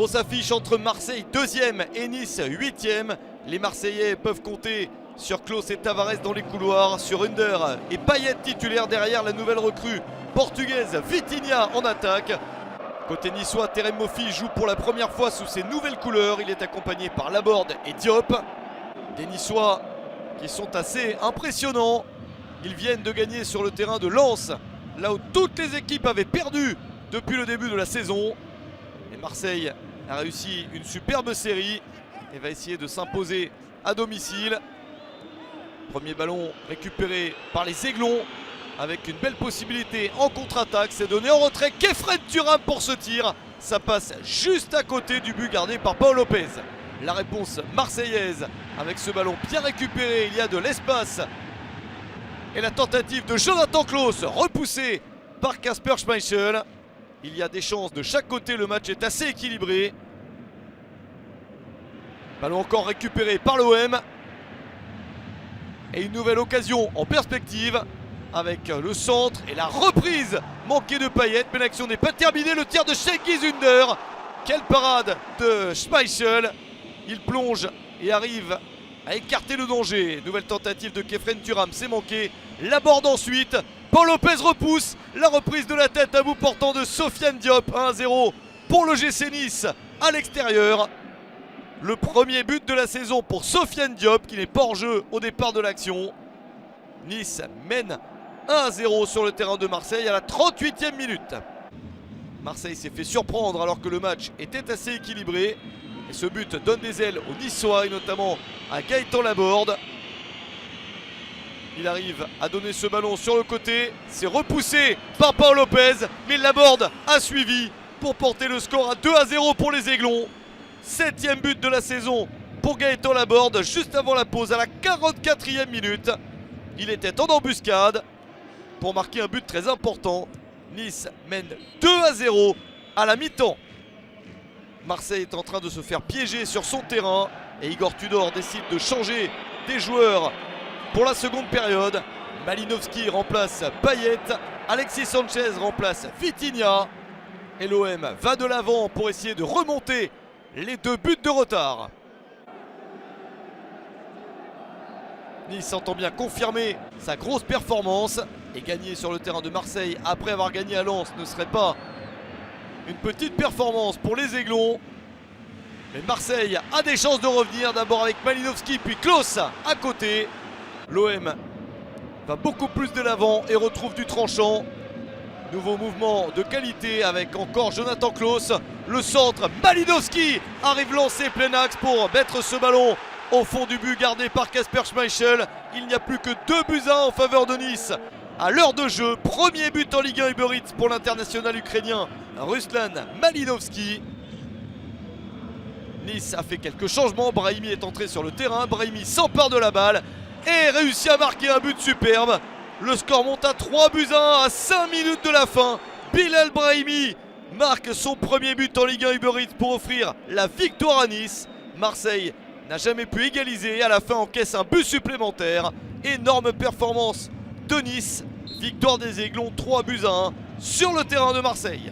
Grosse affiche entre Marseille 2e et Nice 8e. Les Marseillais peuvent compter sur Klose et Tavares dans les couloirs, sur Under et Payet titulaire derrière la nouvelle recrue portugaise Vitinha en attaque. Côté niçois, Terem Moffi joue pour la première fois sous ses nouvelles couleurs. Il est accompagné par Laborde et Diop. Des Niçois qui sont assez impressionnants. Ils viennent de gagner sur le terrain de Lens, là où toutes les équipes avaient perdu depuis le début de la saison. Et Marseille a réussi une superbe série et va essayer de s'imposer à domicile. Premier ballon récupéré par les Aiglons avec une belle possibilité en contre-attaque. C'est donné en retrait. Khéphren Thuram pour ce tir. Ça passe juste à côté du but gardé par Pau Lopez. La réponse marseillaise avec ce ballon bien récupéré. Il y a de l'espace. Et la tentative de Jonathan Klose repoussée par Kasper Schmeichel. Il y a des chances de chaque côté. Le match est assez équilibré. Ballon encore récupéré par l'OM. Et une nouvelle occasion en perspective avec le centre et la reprise manquée de Payet. Mais l'action n'est pas terminée. Le tir de Cengiz Under. Quelle parade de Schmeichel. Il plonge et arrive à écarter le danger. Nouvelle tentative de Khéphren Thuram, c'est manqué. Laborde ensuite. Pau Lopez repousse. La reprise de la tête à bout portant de Sofiane Diop. 1-0 pour le GC Nice à l'extérieur. Le premier but de la saison pour Sofiane Diop qui n'est pas hors jeu au départ de l'action. Nice mène 1-0 sur le terrain de Marseille à la 38e minute. Marseille s'est fait surprendre alors que le match était assez équilibré. Et ce but donne des ailes aux Niçois et notamment à Gaëtan Laborde. Il arrive à donner ce ballon sur le côté. C'est repoussé par Pau Lopez. Mais Laborde a suivi pour porter le score à 2-0 pour les Aiglons. 7e but de la saison pour Gaëtan Laborde juste avant la pause à la 44e minute. Il était en embuscade pour marquer un but très important. Nice mène 2-0 à la mi-temps. Marseille est en train de se faire piéger sur son terrain et Igor Tudor décide de changer des joueurs pour la seconde période. Malinovski remplace Payet, Alexis Sanchez remplace Vitinha et l'OM va de l'avant pour essayer de remonter les 2 buts de retard. Nice entend bien confirmer sa grosse performance et gagner sur le terrain de Marseille après avoir gagné à Lens ne serait pas une petite performance pour les Aiglons. Mais Marseille a des chances de revenir, d'abord avec Malinovski puis Klose à côté. L'OM va beaucoup plus de l'avant et retrouve du tranchant. Nouveau mouvement de qualité avec encore Jonathan Klose. Le centre, Malinovski arrive lancé plein axe pour mettre ce ballon au fond du but gardé par Kasper Schmeichel. Il n'y a plus que 2-1 en faveur de Nice à l'heure de jeu. Premier but en Ligue 1 Uber Eats pour l'international ukrainien Ruslan Malinovski. Nice a fait quelques changements. Brahimi est entré sur le terrain. Brahimi s'empare de la balle et réussit à marquer un but superbe. Le score monte à 3-1 à 5 minutes de la fin. Bilal Brahimi marque son premier but en Ligue 1 Uber Eats pour offrir la victoire à Nice. Marseille n'a jamais pu égaliser et à la fin encaisse un but supplémentaire. Énorme performance de Nice. Victoire des Aiglons 3-1 sur le terrain de Marseille.